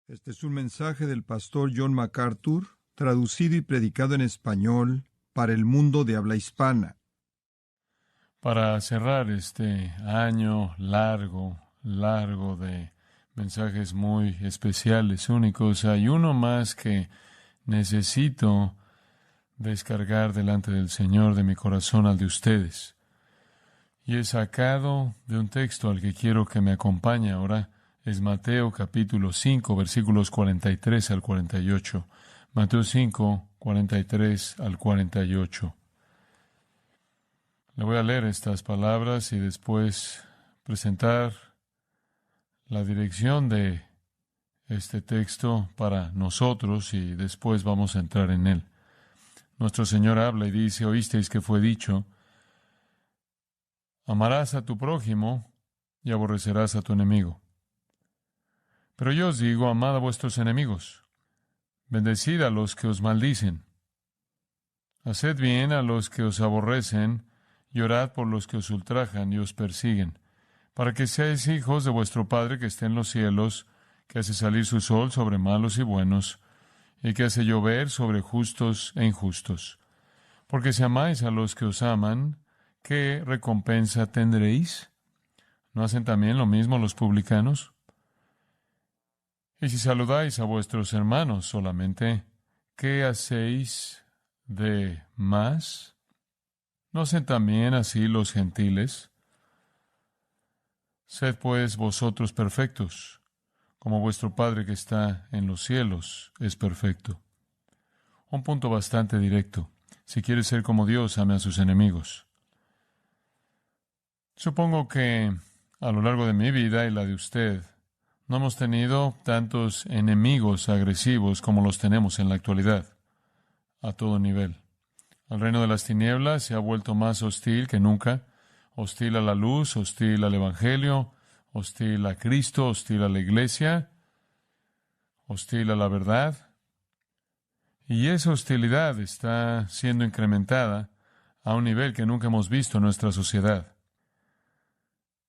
Este es un mensaje del pastor John MacArthur, traducido y predicado en español para el mundo de habla hispana. Para cerrar este año largo de mensajes muy especiales, únicos, hay uno más que necesito descargar delante del Señor de mi corazón al de ustedes. Y es sacado de un texto al que quiero que me acompañe ahora. Es Mateo capítulo 5, versículos 43 al 48. Mateo 5, 43 al 48. Le voy a leer estas palabras y después presentar la dirección de este texto para nosotros y después vamos a entrar en él. Nuestro Señor habla y dice: oísteis que fue dicho, amarás a tu prójimo y aborrecerás a tu enemigo. Pero yo os digo, amad a vuestros enemigos, bendecid a los que os maldicen, haced bien a los que os aborrecen y orad por los que os ultrajan y os persiguen, para que seáis hijos de vuestro Padre que está en los cielos, que hace salir su sol sobre malos y buenos, y que hace llover sobre justos e injustos. Porque si amáis a los que os aman, ¿qué recompensa tendréis? ¿No hacen también lo mismo los publicanos? Y si saludáis a vuestros hermanos solamente, ¿qué hacéis de más? ¿No hacen también así los gentiles? Sed pues vosotros perfectos, como vuestro Padre que está en los cielos es perfecto. Un punto bastante directo. Si quieres ser como Dios, ame a sus enemigos. Supongo que a lo largo de mi vida y la de usted, no hemos tenido tantos enemigos agresivos como los tenemos en la actualidad, a todo nivel. El reino de las tinieblas se ha vuelto más hostil que nunca, hostil a la luz, hostil al Evangelio, hostil a Cristo, hostil a la iglesia, hostil a la verdad. Y esa hostilidad está siendo incrementada a un nivel que nunca hemos visto en nuestra sociedad,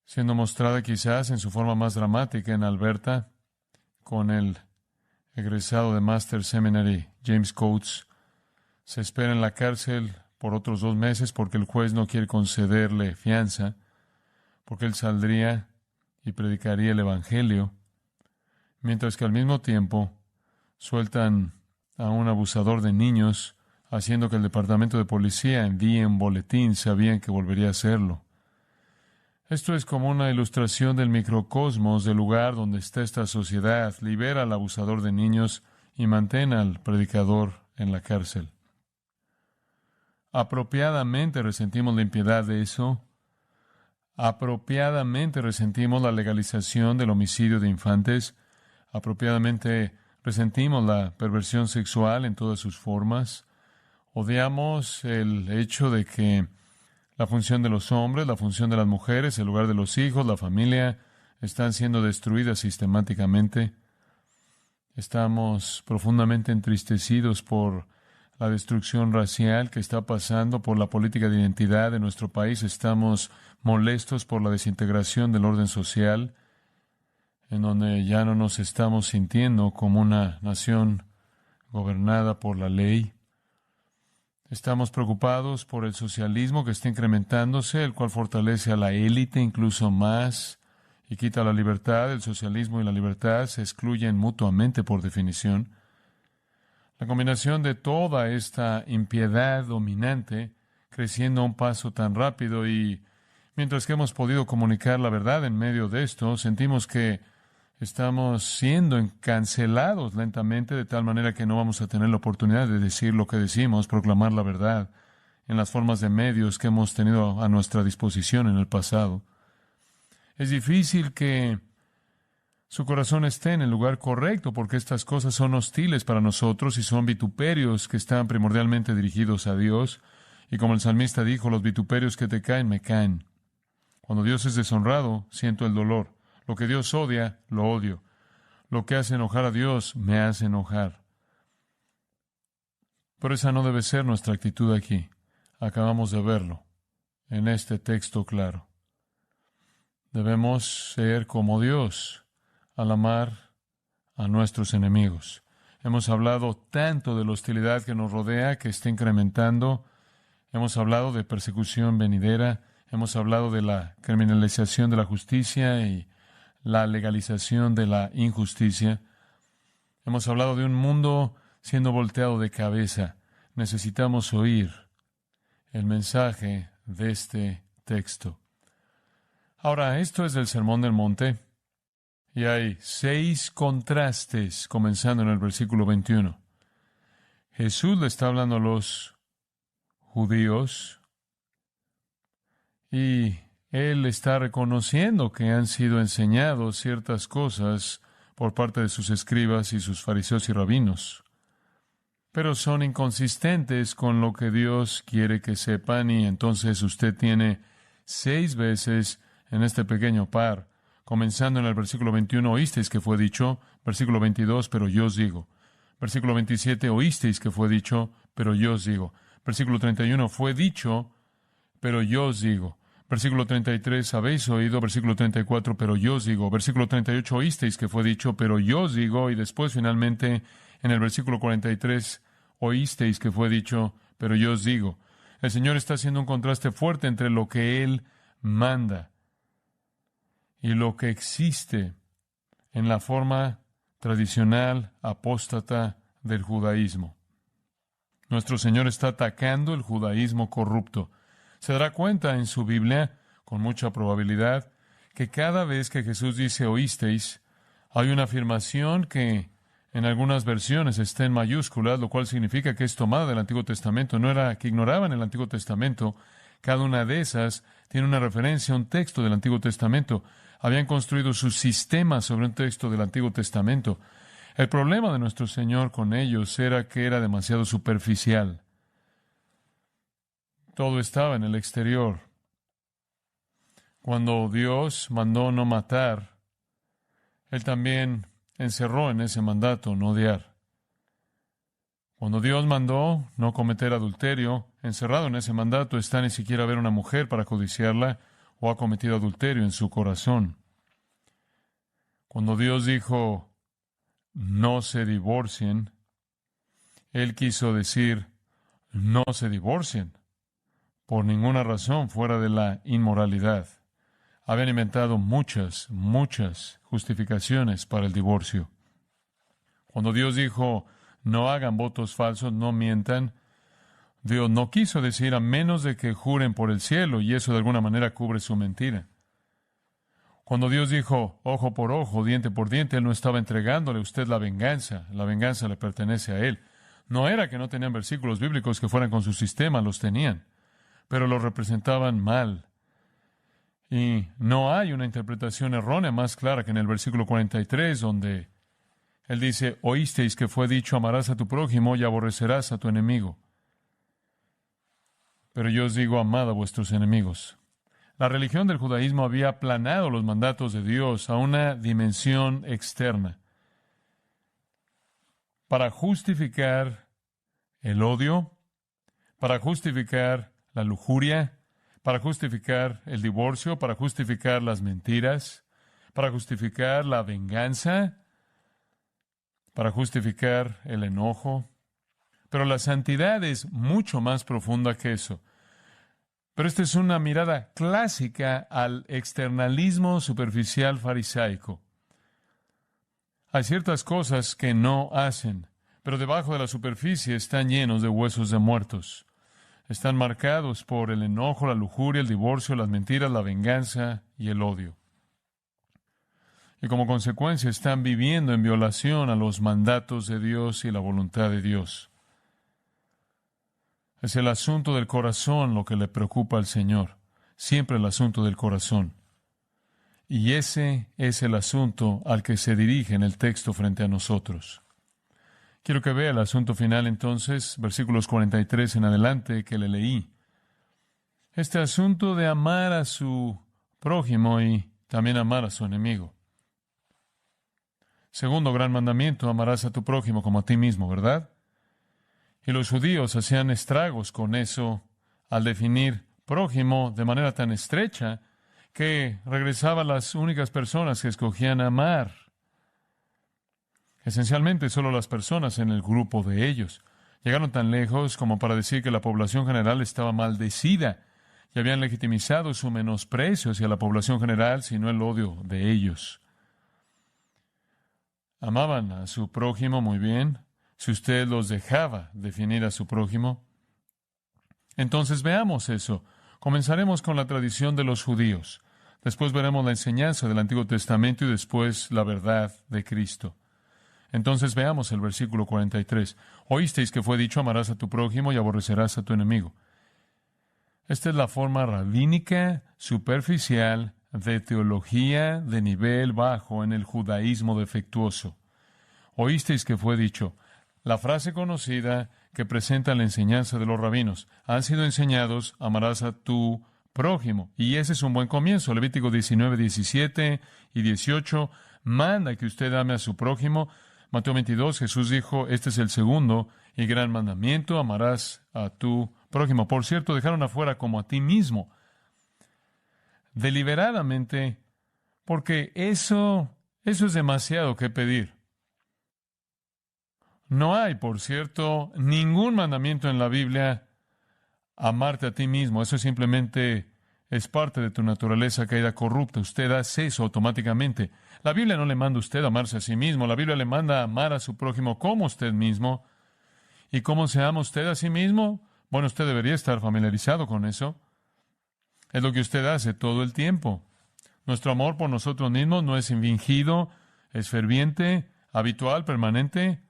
siendo mostrada quizás en su forma más dramática en Alberta, con el egresado de Master Seminary, James Coates. Se espera en la cárcel por otros 2 meses porque el juez no quiere concederle fianza, porque él saldría y predicaría el Evangelio, mientras que al mismo tiempo sueltan a un abusador de niños, haciendo que el departamento de policía envíe un boletín, sabían que volvería a hacerlo. Esto es como una ilustración del microcosmos del lugar donde está esta sociedad. Libera al abusador de niños y mantén al predicador en la cárcel. Apropiadamente resentimos la impiedad de eso. Apropiadamente resentimos la legalización del homicidio de infantes. Apropiadamente resentimos la perversión sexual en todas sus formas. Odiamos el hecho de que la función de los hombres, la función de las mujeres, el lugar de los hijos, la familia, están siendo destruidas sistemáticamente. Estamos profundamente entristecidos por la destrucción racial que está pasando, por la política de identidad de nuestro país. Estamos molestos por la desintegración del orden social, en donde ya no nos estamos sintiendo como una nación gobernada por la ley. Estamos preocupados por el socialismo que está incrementándose, el cual fortalece a la élite incluso más y quita la libertad. El socialismo y la libertad se excluyen mutuamente por definición. La combinación de toda esta impiedad dominante creciendo a un paso tan rápido y mientras que hemos podido comunicar la verdad en medio de esto, sentimos que estamos siendo cancelados lentamente de tal manera que no vamos a tener la oportunidad de decir lo que decimos, proclamar la verdad en las formas de medios que hemos tenido a nuestra disposición en el pasado. Es difícil que su corazón esté en el lugar correcto porque estas cosas son hostiles para nosotros y son vituperios que están primordialmente dirigidos a Dios. Y como el salmista dijo, los vituperios que te caen, me caen. Cuando Dios es deshonrado, siento el dolor. Lo que Dios odia, lo odio. Lo que hace enojar a Dios, me hace enojar. Pero esa no debe ser nuestra actitud aquí. Acabamos de verlo en este texto claro. Debemos ser como Dios al amar a nuestros enemigos. Hemos hablado tanto de la hostilidad que nos rodea, que está incrementando. Hemos hablado de persecución venidera. Hemos hablado de la criminalización de la justicia y la legalización de la injusticia. Hemos hablado de un mundo siendo volteado de cabeza. Necesitamos oír el mensaje de este texto. Ahora, esto es del Sermón del Monte, y hay 6 contrastes comenzando en el versículo 21. Jesús le está hablando a los judíos y Él está reconociendo que han sido enseñados ciertas cosas por parte de sus escribas y sus fariseos y rabinos, pero son inconsistentes con lo que Dios quiere que sepan, y entonces usted tiene 6 veces en este pequeño par, comenzando en el versículo 21, oísteis que fue dicho, versículo 22, pero yo os digo. Versículo 27, oísteis que fue dicho, pero yo os digo. Versículo 31, fue dicho, pero yo os digo. Versículo 33, habéis oído. Versículo 34, pero yo os digo. Versículo 38, oísteis que fue dicho, pero yo os digo. Y después, finalmente, en el versículo 43, oísteis que fue dicho, pero yo os digo. El Señor está haciendo un contraste fuerte entre lo que Él manda y lo que existe en la forma tradicional apóstata del judaísmo. Nuestro Señor está atacando el judaísmo corrupto. Se dará cuenta en su Biblia, con mucha probabilidad, que cada vez que Jesús dice oísteis, hay una afirmación que en algunas versiones está en mayúsculas, lo cual significa que es tomada del Antiguo Testamento. No era que ignoraban el Antiguo Testamento. Cada una de esas tiene una referencia a un texto del Antiguo Testamento. Habían construido sus sistemas sobre un texto del Antiguo Testamento. El problema de nuestro Señor con ellos era que era demasiado superficial. Todo estaba en el exterior. Cuando Dios mandó no matar, Él también encerró en ese mandato no odiar. Cuando Dios mandó no cometer adulterio, encerrado en ese mandato está ni siquiera ver una mujer para codiciarla, o ha cometido adulterio en su corazón. Cuando Dios dijo, no se divorcien, Él quiso decir, no se divorcien, por ninguna razón fuera de la inmoralidad. Habían inventado muchas justificaciones para el divorcio. Cuando Dios dijo, no hagan votos falsos, no mientan, Dios no quiso decir a menos de que juren por el cielo, y eso de alguna manera cubre su mentira. Cuando Dios dijo, ojo por ojo, diente por diente, Él no estaba entregándole a usted la venganza le pertenece a Él. No era que no tenían versículos bíblicos que fueran con su sistema, los tenían, pero los representaban mal. Y no hay una interpretación errónea más clara que en el versículo 43, donde Él dice, oísteis que fue dicho, amarás a tu prójimo y aborrecerás a tu enemigo. Pero yo os digo, amad a vuestros enemigos. La religión del judaísmo había aplanado los mandatos de Dios a una dimensión externa para justificar el odio, para justificar la lujuria, para justificar el divorcio, para justificar las mentiras, para justificar la venganza, para justificar el enojo. Pero la santidad es mucho más profunda que eso. Pero esta es una mirada clásica al externalismo superficial farisaico. Hay ciertas cosas que no hacen, pero debajo de la superficie están llenos de huesos de muertos. Están marcados por el enojo, la lujuria, el divorcio, las mentiras, la venganza y el odio. Y como consecuencia están viviendo en violación a los mandatos de Dios y la voluntad de Dios. Es el asunto del corazón lo que le preocupa al Señor. Siempre el asunto del corazón. Y ese es el asunto al que se dirige en el texto frente a nosotros. Quiero que vea el asunto final entonces, versículos 43 en adelante que le leí. Este asunto de amar a su prójimo y también amar a su enemigo. Segundo gran mandamiento, amarás a tu prójimo como a ti mismo, ¿verdad? Y los judíos hacían estragos con eso al definir prójimo de manera tan estrecha que regresaban las únicas personas que escogían amar. Esencialmente, solo las personas en el grupo de ellos. Llegaron tan lejos como para decir que la población general estaba maldecida y habían legitimizado su menosprecio hacia la población general, sino el odio de ellos. Amaban a su prójimo muy bien. Si usted los dejaba definir a su prójimo. Entonces veamos eso. Comenzaremos con la tradición de los judíos. Después veremos la enseñanza del Antiguo Testamento y después la verdad de Cristo. Entonces veamos el versículo 43. Oísteis que fue dicho, amarás a tu prójimo y aborrecerás a tu enemigo. Esta es la forma rabínica, superficial, de teología de nivel bajo en el judaísmo defectuoso. Oísteis que fue dicho. La frase conocida que presenta la enseñanza de los rabinos. Han sido enseñados, amarás a tu prójimo. Y ese es un buen comienzo. Levítico 19, 17 y 18 manda que usted ame a su prójimo. Mateo 22, Jesús dijo, este es el segundo y gran mandamiento, amarás a tu prójimo. Por cierto, dejaron afuera como a ti mismo. Deliberadamente, porque eso es demasiado que pedir. No hay, por cierto, ningún mandamiento en la Biblia amarte a ti mismo. Eso simplemente es parte de tu naturaleza caída corrupta. Usted hace eso automáticamente. La Biblia no le manda a usted a amarse a sí mismo. La Biblia le manda a amar a su prójimo como usted mismo. ¿Y cómo se ama usted a sí mismo? Bueno, usted debería estar familiarizado con eso. Es lo que usted hace todo el tiempo. Nuestro amor por nosotros mismos no es fingido, es ferviente, habitual, permanente.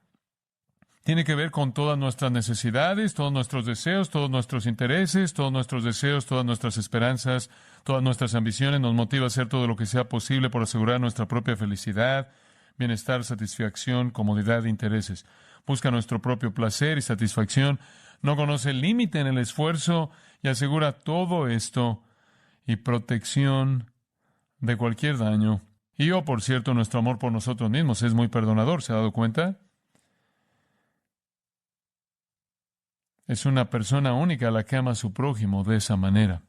Tiene que ver con todas nuestras necesidades, todos nuestros deseos, todos nuestros intereses, todos nuestros deseos, todas nuestras esperanzas, todas nuestras ambiciones. Nos motiva a hacer todo lo que sea posible por asegurar nuestra propia felicidad, bienestar, satisfacción, comodidad e intereses. Busca nuestro propio placer y satisfacción. No conoce el límite en el esfuerzo y asegura todo esto y protección de cualquier daño. Y por cierto, nuestro amor por nosotros mismos es muy perdonador. ¿Se ha dado cuenta? Es una persona única a la que ama a su prójimo de esa manera.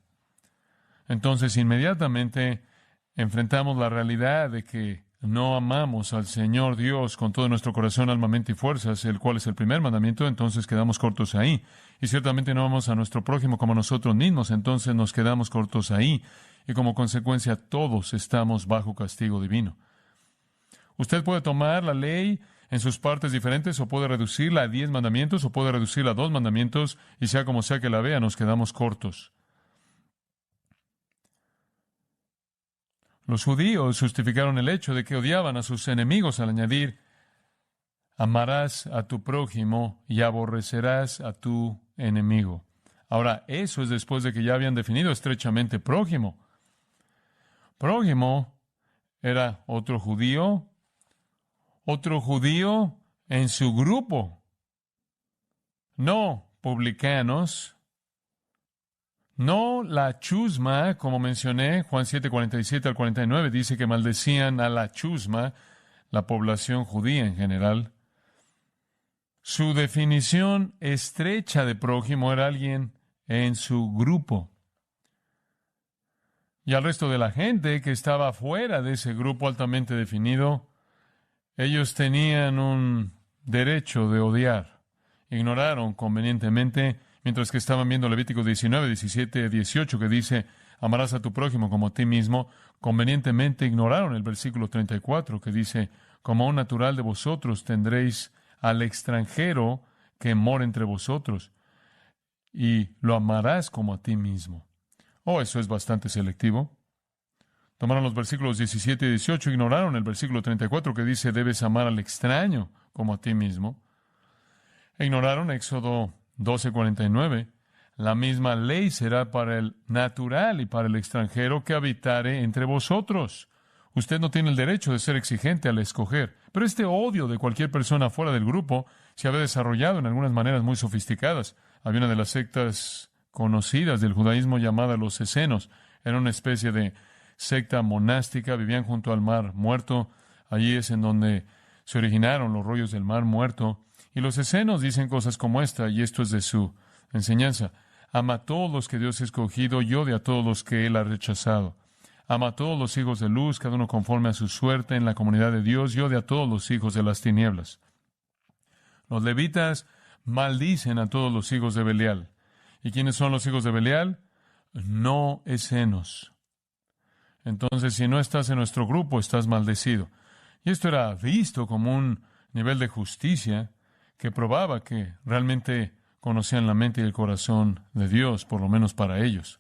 Entonces, inmediatamente enfrentamos la realidad de que no amamos al Señor Dios con todo nuestro corazón, alma, mente y fuerzas, el cual es el primer mandamiento, entonces quedamos cortos ahí. Y ciertamente no amamos a nuestro prójimo como a nosotros mismos, entonces nos quedamos cortos ahí. Y como consecuencia, todos estamos bajo castigo divino. Usted puede tomar la ley en sus partes diferentes, o puede reducirla a 10 mandamientos, o puede reducirla a 2 mandamientos, y sea como sea que la vea, nos quedamos cortos. Los judíos justificaron el hecho de que odiaban a sus enemigos al añadir, amarás a tu prójimo y aborrecerás a tu enemigo. Ahora, eso es después de que ya habían definido estrechamente prójimo. Prójimo era otro judío en su grupo. No publicanos, no la chusma, como mencioné, Juan 7:47 al 49, dice que maldecían a la chusma, la población judía en general. Su definición estrecha de prójimo era alguien en su grupo. Y al resto de la gente que estaba fuera de ese grupo altamente definido, ellos tenían un derecho de odiar. Ignoraron convenientemente, mientras que estaban viendo Levítico 19, 17, 18, que dice, amarás a tu prójimo como a ti mismo, convenientemente ignoraron el versículo 34, que dice, como un natural de vosotros tendréis al extranjero que mora entre vosotros, y lo amarás como a ti mismo. Eso es bastante selectivo. Tomaron los versículos 17 y 18, ignoraron el versículo 34 que dice, debes amar al extraño como a ti mismo. Ignoraron Éxodo 12:49. La misma ley será para el natural y para el extranjero que habitare entre vosotros. Usted no tiene el derecho de ser exigente al escoger, pero este odio de cualquier persona fuera del grupo se había desarrollado en algunas maneras muy sofisticadas. Había una de las sectas conocidas del judaísmo llamada los esenos. Era una especie de secta monástica, vivían junto al Mar Muerto. Allí es en donde se originaron los rollos del Mar Muerto. Y los esenos dicen cosas como esta, y esto es de su enseñanza. Ama a todos los que Dios ha escogido y odia a todos los que Él ha rechazado. ama a todos los hijos de luz, cada uno conforme a su suerte en la comunidad de Dios, y odia a todos los hijos de las tinieblas. Los levitas maldicen a todos los hijos de Belial. ¿Y quiénes son los hijos de Belial? No escenos. Entonces, si no estás en nuestro grupo, estás maldecido. Y esto era visto como un nivel de justicia que probaba que realmente conocían la mente y el corazón de Dios, por lo menos para ellos.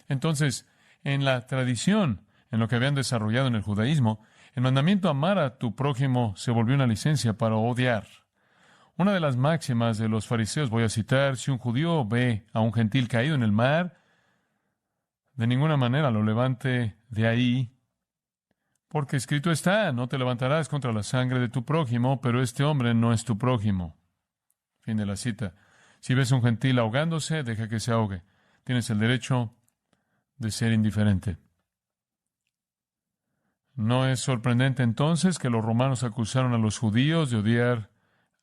Entonces, en la tradición, en lo que habían desarrollado en el judaísmo, el mandamiento amar a tu prójimo se volvió una licencia para odiar. Una de las máximas de los fariseos, voy a citar, si un judío ve a un gentil caído en el mar, de ninguna manera lo levante de ahí, porque escrito está, no te levantarás contra la sangre de tu prójimo, pero este hombre no es tu prójimo. Fin de la cita. Si ves a un gentil ahogándose, deja que se ahogue. Tienes el derecho de ser indiferente. No es sorprendente entonces que los romanos acusaron a los judíos de odiar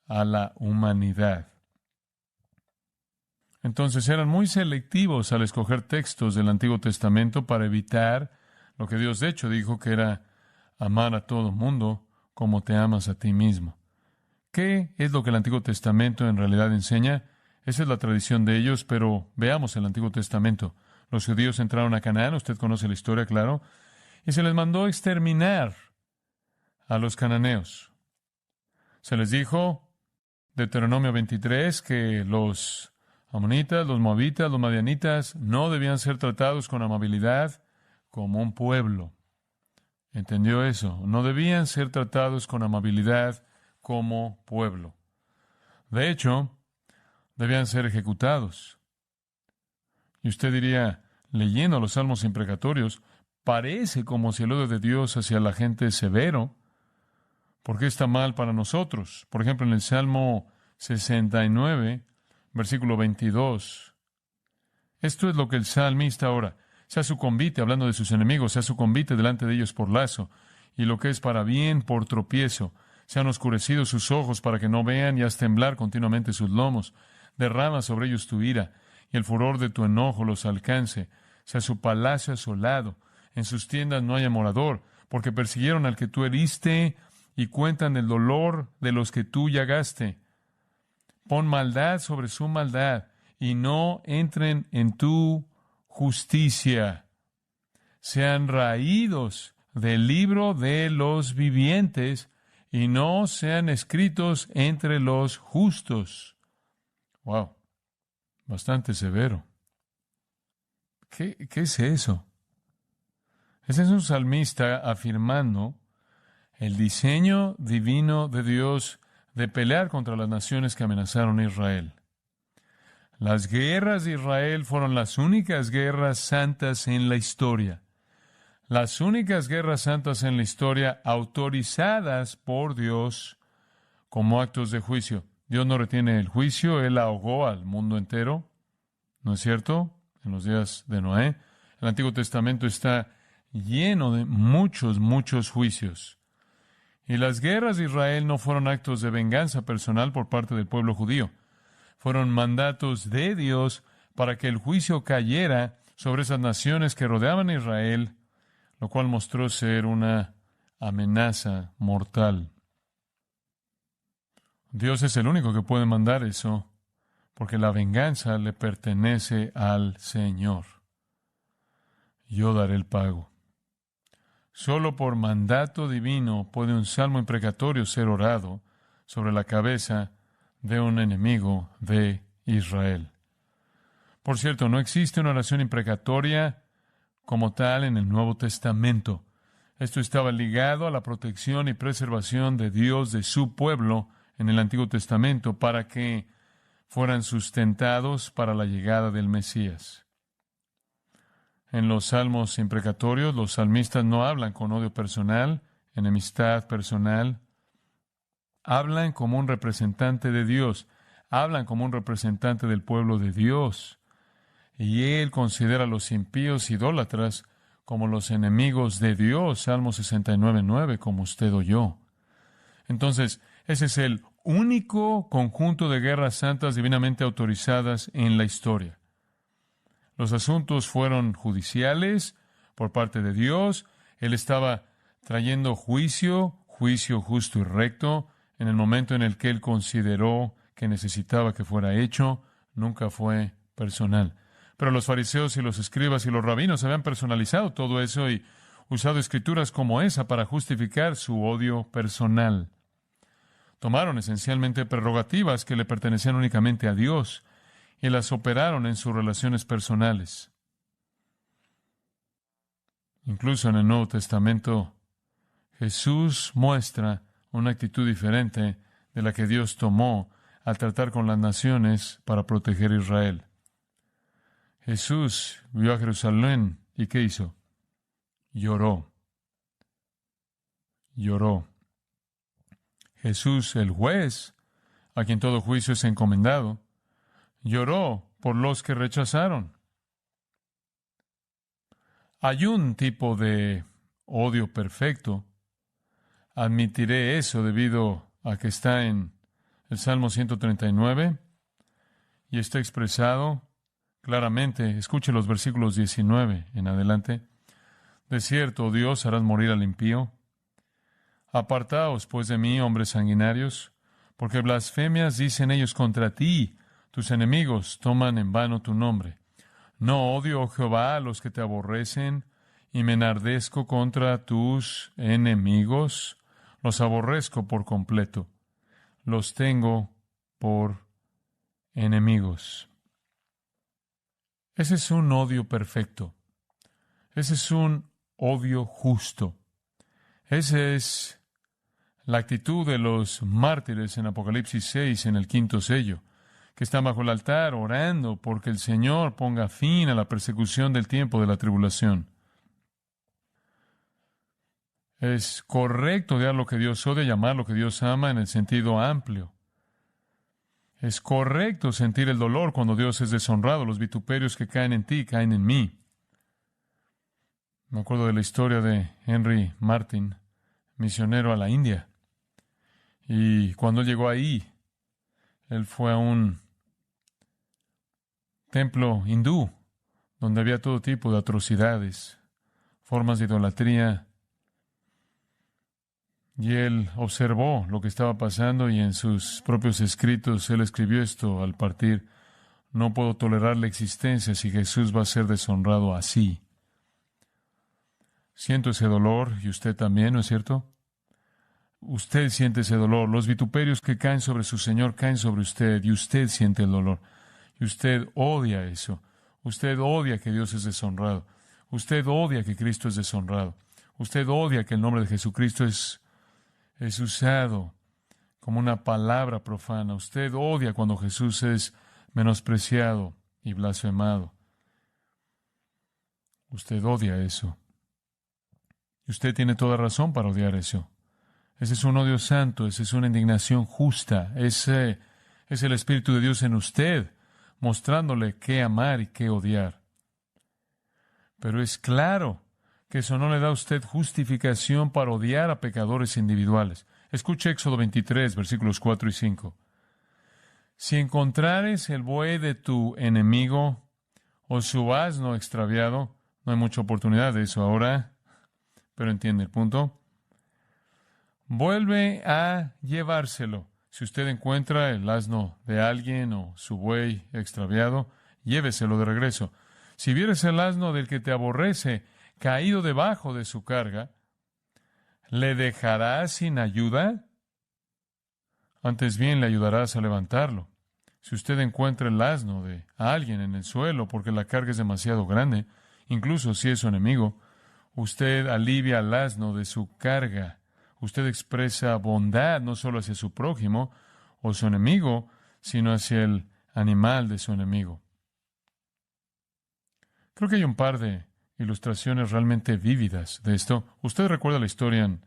a la humanidad. Entonces eran muy selectivos al escoger textos del Antiguo Testamento para evitar lo que Dios de hecho dijo que era amar a todo mundo como te amas a ti mismo. ¿Qué es lo que el Antiguo Testamento en realidad enseña? Esa es la tradición de ellos, pero veamos el Antiguo Testamento. Los judíos entraron a Canaán, usted conoce la historia, claro, y se les mandó exterminar a los cananeos. Se les dijo, Deuteronomio 23, que los amonitas, los moabitas, los madianitas no debían ser tratados con amabilidad como un pueblo. ¿Entendió eso? No debían ser tratados con amabilidad como pueblo. De hecho, debían ser ejecutados. Y usted diría, leyendo los salmos imprecatorios, parece como si el odio de Dios hacia la gente es severo. ¿Por qué está mal para nosotros? Por ejemplo, en el Salmo 69, versículo 22. Esto es lo que el salmista ora. Sea su convite, hablando de sus enemigos, sea su convite delante de ellos por lazo, y lo que es para bien por tropiezo. Sean oscurecidos sus ojos para que no vean y haz temblar continuamente sus lomos. Derrama sobre ellos tu ira, y el furor de tu enojo los alcance. Sea su palacio asolado, en sus tiendas no haya morador, porque persiguieron al que tú heriste y cuentan el dolor de los que tú llagaste. Pon maldad sobre su maldad, y no entren en tu justicia. Sean raídos del libro de los vivientes, y no sean escritos entre los justos. Wow, bastante severo. ¿Qué es eso? Ese es un salmista afirmando el diseño divino de Dios de pelear contra las naciones que amenazaron a Israel. Las guerras de Israel fueron las únicas guerras santas en la historia. Las únicas guerras santas en la historia autorizadas por Dios como actos de juicio. Dios no retiene el juicio, Él ahogó al mundo entero. ¿No es cierto? En los días de Noé. El Antiguo Testamento está lleno de muchos juicios. Y las guerras de Israel no fueron actos de venganza personal por parte del pueblo judío. Fueron mandatos de Dios para que el juicio cayera sobre esas naciones que rodeaban a Israel, lo cual mostró ser una amenaza mortal. Dios es el único que puede mandar eso, porque la venganza le pertenece al Señor. Yo daré el pago. Solo por mandato divino puede un salmo imprecatorio ser orado sobre la cabeza de un enemigo de Israel. Por cierto, no existe una oración imprecatoria como tal en el Nuevo Testamento. Esto estaba ligado a la protección y preservación de Dios de su pueblo en el Antiguo Testamento para que fueran sustentados para la llegada del Mesías. En los salmos imprecatorios, los salmistas no hablan con odio personal, enemistad personal. Hablan como un representante de Dios. Hablan como un representante del pueblo de Dios. Y Él considera a los impíos idólatras como los enemigos de Dios. Salmo 69:9, como usted o yo. Entonces, ese es el único conjunto de guerras santas divinamente autorizadas en la historia. Los asuntos fueron judiciales, por parte de Dios. Él estaba trayendo juicio justo y recto, en el momento en el que él consideró que necesitaba que fuera hecho. Nunca fue personal. Pero los fariseos y los escribas y los rabinos habían personalizado todo eso y usado escrituras como esa para justificar su odio personal. Tomaron esencialmente prerrogativas que le pertenecían únicamente a Dios y las operaron en sus relaciones personales. Incluso en el Nuevo Testamento, Jesús muestra una actitud diferente de la que Dios tomó al tratar con las naciones para proteger a Israel. Jesús vio a Jerusalén y ¿qué hizo? Lloró. Lloró. Jesús, el juez, a quien todo juicio es encomendado, lloró por los que rechazaron. Hay un tipo de odio perfecto. Admitiré eso debido a que está en el Salmo 139 y está expresado claramente. Escuche los versículos 19 en adelante. De cierto, oh Dios, harás morir al impío. Apartaos, pues, de mí, hombres sanguinarios, porque blasfemias dicen ellos contra ti. Tus enemigos toman en vano tu nombre. No odio, oh Jehová, a los que te aborrecen, y me enardezco contra tus enemigos. Los aborrezco por completo. Los tengo por enemigos. Ese es un odio perfecto. Ese es un odio justo. Esa es la actitud de los mártires en Apocalipsis 6, en el quinto sello, que están bajo el altar orando porque el Señor ponga fin a la persecución del tiempo de la tribulación. Es correcto odiar lo que Dios odia y amar lo que Dios ama en el sentido amplio. Es correcto sentir el dolor cuando Dios es deshonrado. Los vituperios que caen en ti caen en mí. Me acuerdo de la historia de Henry Martyn, misionero a la India. Y cuando él llegó ahí, él fue a un templo hindú, donde había todo tipo de atrocidades, formas de idolatría. Y él observó lo que estaba pasando y en sus propios escritos él escribió esto al partir: no puedo tolerar la existencia si Jesús va a ser deshonrado así. Siento ese dolor y usted también, ¿no es cierto? Usted siente ese dolor. Los vituperios que caen sobre su Señor caen sobre usted y usted siente el dolor. Y usted odia eso. Usted odia que Dios es deshonrado. Usted odia que Cristo es deshonrado. Usted odia que el nombre de Jesucristo es usado como una palabra profana. Usted odia cuando Jesús es menospreciado y blasfemado. Usted odia eso. Y usted tiene toda razón para odiar eso. Ese es un odio santo, esa es una indignación justa. Ese es el Espíritu de Dios en usted, mostrándole qué amar y qué odiar. Pero es claro que eso no le da a usted justificación para odiar a pecadores individuales. Escuche Éxodo 23, versículos 4 y 5. Si encontrares el buey de tu enemigo o su asno extraviado, no hay mucha oportunidad de eso ahora, pero entiende el punto. Vuelve a llevárselo. Si usted encuentra el asno de alguien o su buey extraviado, lléveselo de regreso. Si vieres el asno del que te aborrece caído debajo de su carga, ¿le dejarás sin ayuda? Antes bien le ayudarás a levantarlo. Si usted encuentra el asno de alguien en el suelo porque la carga es demasiado grande, incluso si es su enemigo, usted alivia al asno de su carga. Usted expresa bondad no solo hacia su prójimo o su enemigo, sino hacia el animal de su enemigo. Creo que hay un par de ilustraciones realmente vívidas de esto. Usted recuerda la historia en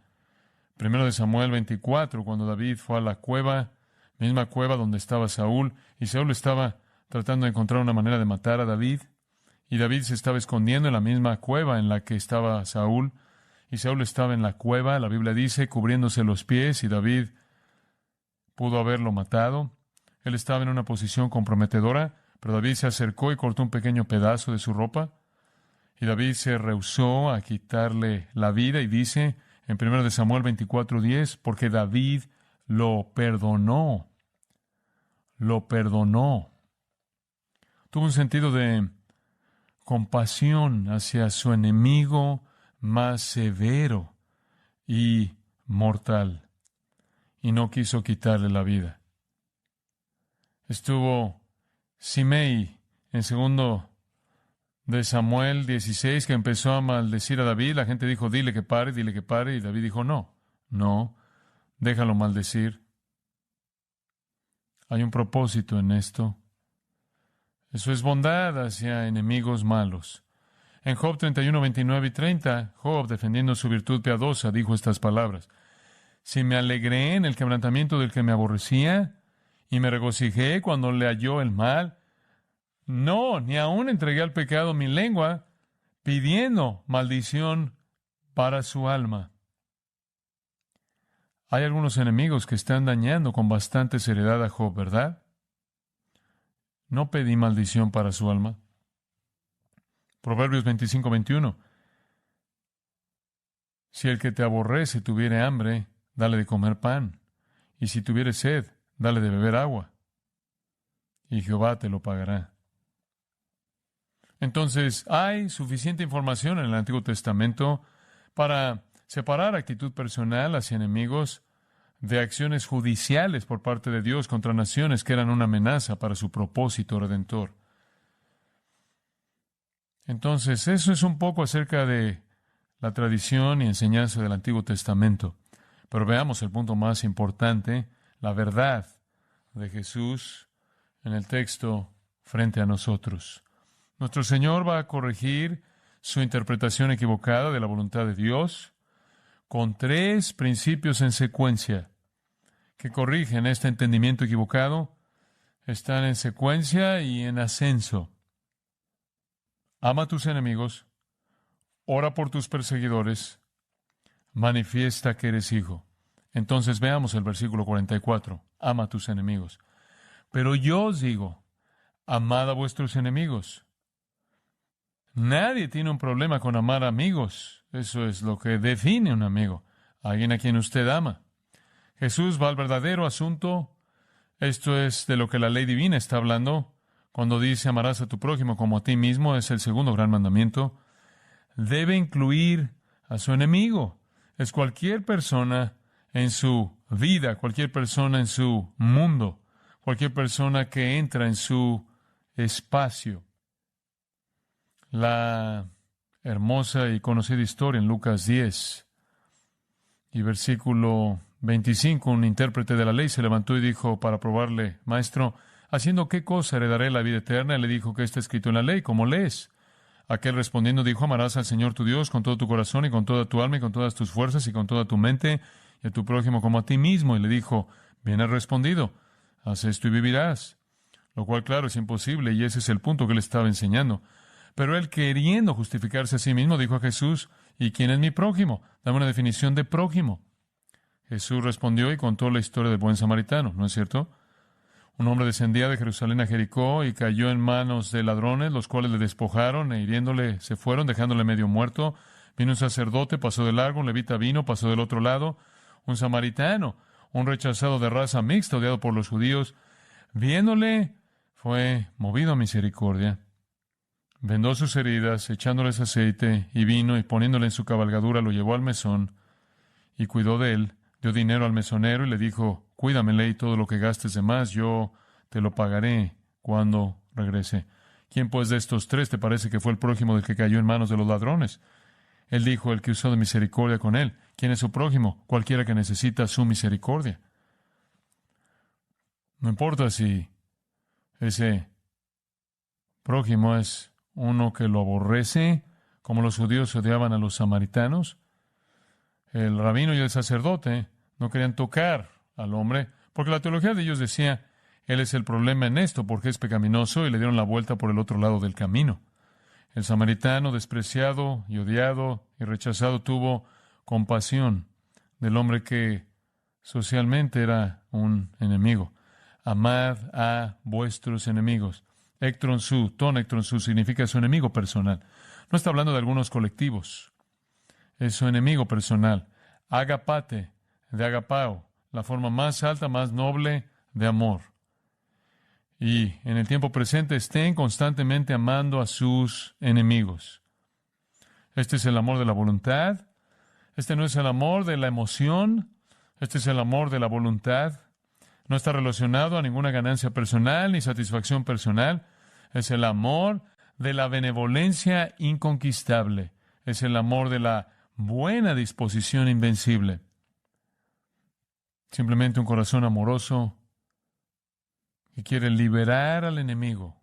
1 Samuel 24, cuando David fue a la cueva, misma cueva donde estaba Saúl, y Saúl estaba tratando de encontrar una manera de matar a David, y David se estaba escondiendo en la misma cueva en la que estaba Saúl, y Saúl estaba en la cueva, la Biblia dice, cubriéndose los pies, y David pudo haberlo matado. Él estaba en una posición comprometedora, pero David se acercó y cortó un pequeño pedazo de su ropa, Y David se rehusó a quitarle la vida y dice en 1 Samuel 24:10, porque David lo perdonó. Lo perdonó. Tuvo un sentido de compasión hacia su enemigo más severo y mortal, y no quiso quitarle la vida. Estuvo Simei en 2 de Samuel 16, que empezó a maldecir a David. La gente dijo, dile que pare, y David dijo, no, déjalo maldecir. Hay un propósito en esto. Eso es bondad hacia enemigos malos. En Job 31, 29 y 30, Job, defendiendo su virtud piadosa, dijo estas palabras: si me alegré en el quebrantamiento del que me aborrecía, y me regocijé cuando le halló el mal, no, ni aún entregué al pecado mi lengua, pidiendo maldición para su alma. Hay algunos enemigos que están dañando con bastante seriedad a Job, ¿verdad? No pedí maldición para su alma. Proverbios 25, 21. Si el que te aborrece tuviere hambre, dale de comer pan, y si tuviere sed, dale de beber agua, y Jehová te lo pagará. Entonces, hay suficiente información en el Antiguo Testamento para separar actitud personal hacia enemigos de acciones judiciales por parte de Dios contra naciones que eran una amenaza para su propósito redentor. Entonces, eso es un poco acerca de la tradición y enseñanza del Antiguo Testamento. Pero veamos el punto más importante, la verdad de Jesús en el texto frente a nosotros. Nuestro Señor va a corregir su interpretación equivocada de la voluntad de Dios con 3 principios en secuencia que corrigen este entendimiento equivocado. Están en secuencia y en ascenso. Ama a tus enemigos, ora por tus perseguidores, manifiesta que eres hijo. Entonces veamos el versículo 44. Ama a tus enemigos. Pero yo os digo, amad a vuestros enemigos. Nadie tiene un problema con amar amigos. Eso es lo que define un amigo, alguien a quien usted ama. Jesús va al verdadero asunto. Esto es de lo que la ley divina está hablando. Cuando dice amarás a tu prójimo como a ti mismo, es el segundo gran mandamiento. Debe incluir a su enemigo. Es cualquier persona en su vida, cualquier persona en su mundo, cualquier persona que entra en su espacio. La hermosa y conocida historia en Lucas 10 y versículo 25, un intérprete de la ley se levantó y dijo para probarle, Maestro, ¿haciendo qué cosa heredaré la vida eterna? Él le dijo, ¿qué está escrito en la ley? ¿Cómo lees? Aquel respondiendo dijo, amarás al Señor tu Dios con todo tu corazón y con toda tu alma y con todas tus fuerzas y con toda tu mente y a tu prójimo como a ti mismo. Y le dijo, bien has respondido, haz esto y vivirás. Lo cual, claro, es imposible y ese es el punto que él estaba enseñando. Pero él, queriendo justificarse a sí mismo, dijo a Jesús, ¿y quién es mi prójimo? Dame una definición de prójimo. Jesús respondió y contó la historia del buen samaritano, ¿no es cierto? Un hombre descendía de Jerusalén a Jericó y cayó en manos de ladrones, los cuales le despojaron e hiriéndole se fueron, dejándole medio muerto. Vino un sacerdote, pasó de largo, un levita vino, pasó del otro lado. Un samaritano, un rechazado de raza mixta, odiado por los judíos, viéndole, fue movido a misericordia. Vendó sus heridas, echándoles aceite y vino, y poniéndole en su cabalgadura, lo llevó al mesón y cuidó de él. Dio dinero al mesonero y le dijo, cuídamele y todo lo que gastes de más, yo te lo pagaré cuando regrese. ¿Quién pues de estos 3 te parece que fue el prójimo del que cayó en manos de los ladrones? Él dijo, el que usó de misericordia con él. ¿Quién es su prójimo? Cualquiera que necesita su misericordia. No importa si ese prójimo es uno que lo aborrece, como los judíos odiaban a los samaritanos. El rabino y el sacerdote no querían tocar al hombre, porque la teología de ellos decía, él es el problema en esto, porque es pecaminoso, y le dieron la vuelta por el otro lado del camino. El samaritano, despreciado y odiado y rechazado, tuvo compasión del hombre que socialmente era un enemigo. Amad a vuestros enemigos. Ton ectron su significa su enemigo personal. No está hablando de algunos colectivos. Es su enemigo personal. Agapate, de agapao, la forma más alta, más noble de amor. Y en el tiempo presente estén constantemente amando a sus enemigos. Este es el amor de la voluntad. Este no es el amor de la emoción. Este es el amor de la voluntad. No está relacionado a ninguna ganancia personal ni satisfacción personal. Es el amor de la benevolencia inconquistable. Es el amor de la buena disposición invencible. Simplemente un corazón amoroso que quiere liberar al enemigo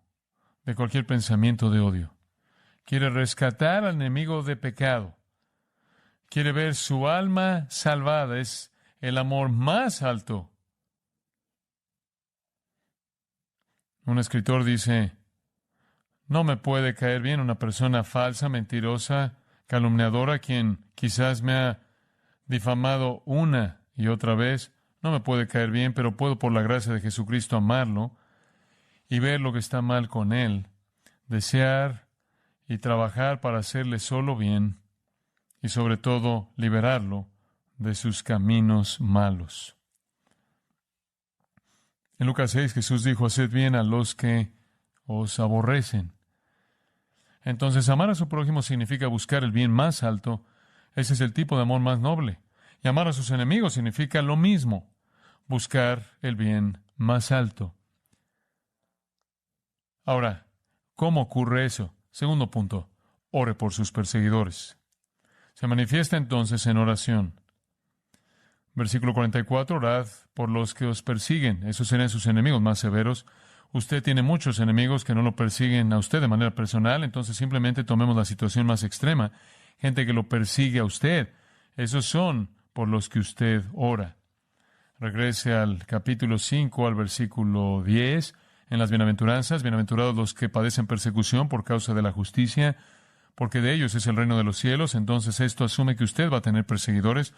de cualquier pensamiento de odio. Quiere rescatar al enemigo de pecado. Quiere ver su alma salvada. Es el amor más alto. Un escritor dice, no me puede caer bien una persona falsa, mentirosa, calumniadora, quien quizás me ha difamado una y otra vez. No me puede caer bien, pero puedo por la gracia de Jesucristo amarlo y ver lo que está mal con él, desear y trabajar para hacerle solo bien y sobre todo liberarlo de sus caminos malos. En Lucas 6 Jesús dijo, haced bien a los que os aborrecen. Entonces, amar a su prójimo significa buscar el bien más alto. Ese es el tipo de amor más noble. Y amar a sus enemigos significa lo mismo, buscar el bien más alto. Ahora, ¿cómo ocurre eso? Segundo punto, ore por sus perseguidores. Se manifiesta entonces en oración. Versículo 44, orad por los que os persiguen. Esos serán sus enemigos más severos. Usted tiene muchos enemigos que no lo persiguen a usted de manera personal, entonces simplemente tomemos la situación más extrema. Gente que lo persigue a usted. Esos son por los que usted ora. Regrese al capítulo 5, al versículo 10, en las bienaventuranzas. Bienaventurados los que padecen persecución por causa de la justicia, porque de ellos es el reino de los cielos. Entonces esto asume que usted va a tener perseguidores.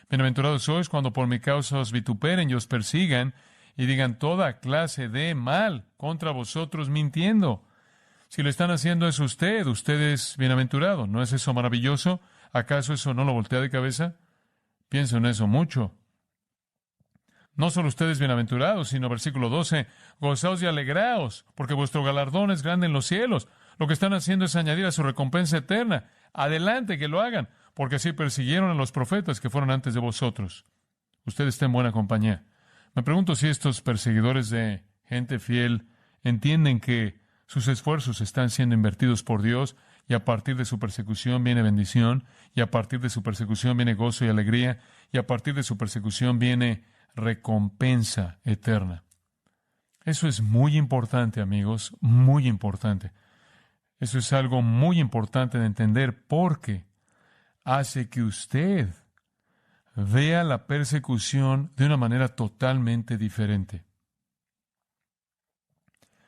Bienaventurados sois cuando por mi causa os vituperen y os persigan y digan toda clase de mal contra vosotros mintiendo. Si lo están haciendo es usted es bienaventurado. ¿No es eso maravilloso? ¿Acaso eso no lo voltea de cabeza? Pienso en eso mucho. No solo ustedes bienaventurados, sino versículo 12, gozaos y alegraos, porque vuestro galardón es grande en los cielos. Lo que están haciendo es añadir a su recompensa eterna. Adelante, que lo hagan, porque así persiguieron a los profetas que fueron antes de vosotros. Usted está en buena compañía. Me pregunto si estos perseguidores de gente fiel entienden que sus esfuerzos están siendo invertidos por Dios y a partir de su persecución viene bendición, y a partir de su persecución viene gozo y alegría, y a partir de su persecución viene recompensa eterna. Eso es muy importante, amigos, muy importante. Eso es algo muy importante de entender porque hace que usted vea la persecución de una manera totalmente diferente.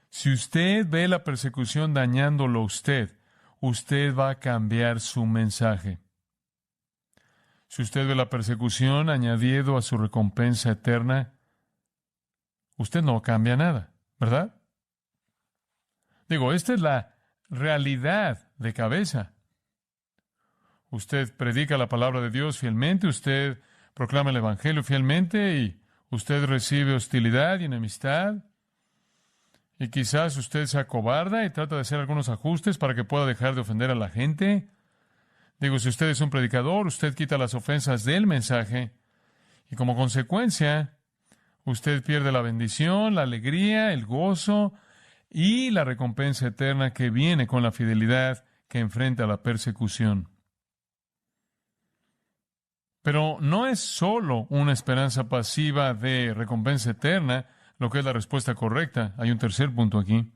Si usted ve la persecución dañándolo a usted, usted va a cambiar su mensaje. Si usted ve la persecución añadido a su recompensa eterna, usted no cambia nada, ¿verdad? Digo, esta es la realidad de cabeza. Usted predica la palabra de Dios fielmente, usted proclama el Evangelio fielmente y usted recibe hostilidad y enemistad. Y quizás usted se acobarda y trata de hacer algunos ajustes para que pueda dejar de ofender a la gente. Digo, si usted es un predicador, usted quita las ofensas del mensaje y como consecuencia, usted pierde la bendición, la alegría, el gozo y la recompensa eterna que viene con la fidelidad que enfrenta la persecución. Pero no es solo una esperanza pasiva de recompensa eterna lo que es la respuesta correcta. Hay un tercer punto aquí.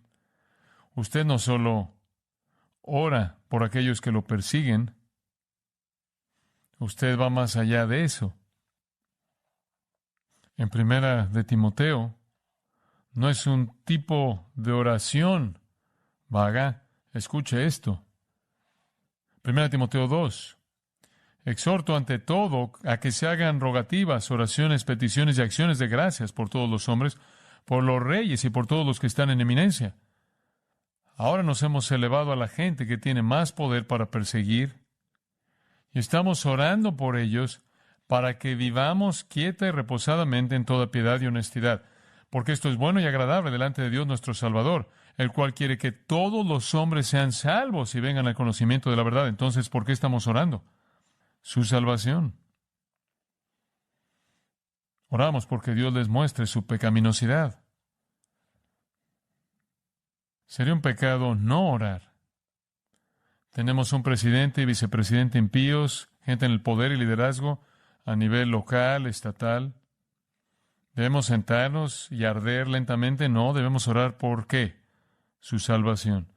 Usted no solo ora por aquellos que lo persiguen, usted va más allá de eso. En Primera de Timoteo, no es un tipo de oración vaga. Escuche esto. Primera de Timoteo 2. Exhorto ante todo a que se hagan rogativas, oraciones, peticiones y acciones de gracias por todos los hombres, por los reyes y por todos los que están en eminencia. Ahora nos hemos elevado a la gente que tiene más poder para perseguir y estamos orando por ellos para que vivamos quieta y reposadamente en toda piedad y honestidad, porque esto es bueno y agradable delante de Dios nuestro Salvador, el cual quiere que todos los hombres sean salvos y vengan al conocimiento de la verdad. Entonces, ¿por qué estamos orando? Su salvación. Oramos porque Dios les muestre su pecaminosidad. Sería un pecado no orar. Tenemos un presidente y vicepresidente impíos, gente en el poder y liderazgo a nivel local, estatal. ¿Debemos sentarnos y arder lentamente? No, debemos orar. ¿Por qué? Su salvación.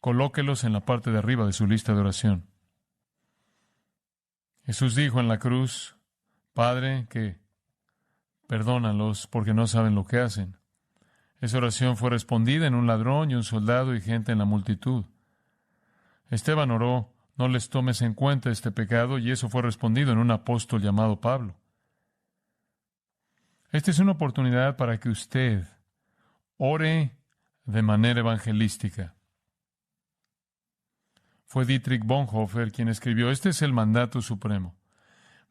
Colóquelos en la parte de arriba de su lista de oración. Jesús dijo en la cruz, Padre, que perdónalos porque no saben lo que hacen. Esa oración fue respondida en un ladrón y un soldado y gente en la multitud. Esteban oró, no les tomes en cuenta este pecado, y eso fue respondido en un apóstol llamado Pablo. Esta es una oportunidad para que usted ore de manera evangelística. Fue Dietrich Bonhoeffer quien escribió, este es el mandato supremo.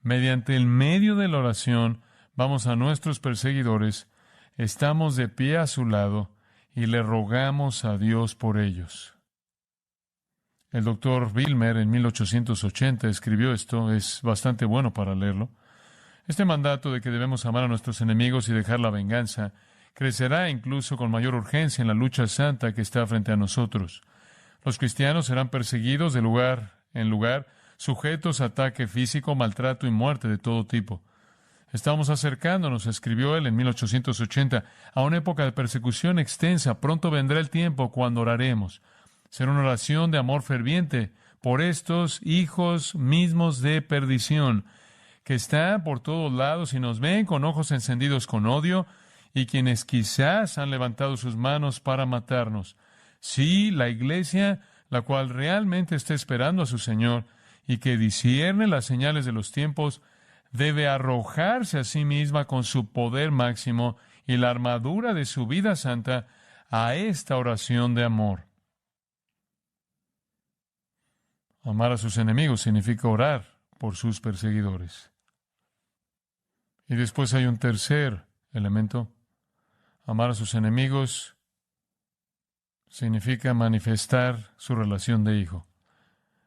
Mediante el medio de la oración, vamos a nuestros perseguidores, estamos de pie a su lado y le rogamos a Dios por ellos. El doctor Wilmer en 1880 escribió esto, es bastante bueno para leerlo. Este mandato de que debemos amar a nuestros enemigos y dejar la venganza crecerá incluso con mayor urgencia en la lucha santa que está frente a nosotros. Los cristianos serán perseguidos de lugar en lugar, sujetos a ataque físico, maltrato y muerte de todo tipo. Estamos acercándonos, escribió él en 1880, a una época de persecución extensa. Pronto vendrá el tiempo cuando oraremos. Será una oración de amor ferviente por estos hijos mismos de perdición, que están por todos lados y nos ven con ojos encendidos con odio, y quienes quizás han levantado sus manos para matarnos. Sí, la iglesia, la cual realmente está esperando a su Señor y que discierne las señales de los tiempos, debe arrojarse a sí misma con su poder máximo y la armadura de su vida santa a esta oración de amor. Amar a sus enemigos significa orar por sus perseguidores. Y después hay un tercer elemento. Amar a sus enemigos significa manifestar su relación de hijo.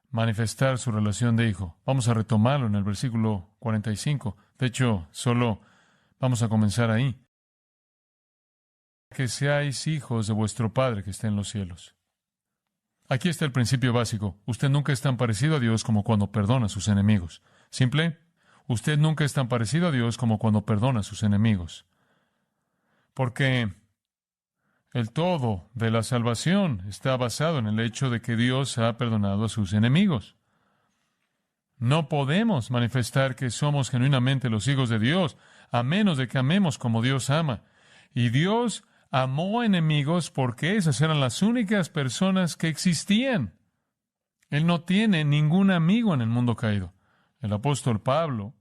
Manifestar su relación de hijo. Vamos a retomarlo en el versículo 45. De hecho, solo vamos a comenzar ahí. Que seáis hijos de vuestro Padre que está en los cielos. Aquí está el principio básico. Usted nunca es tan parecido a Dios como cuando perdona a sus enemigos. Simple, usted nunca es tan parecido a Dios como cuando perdona a sus enemigos. Porque el todo de la salvación está basado en el hecho de que Dios ha perdonado a sus enemigos. No podemos manifestar que somos genuinamente los hijos de Dios, a menos de que amemos como Dios ama. Y Dios amó enemigos porque esas eran las únicas personas que existían. Él no tiene ningún amigo en el mundo caído. El apóstol Pablo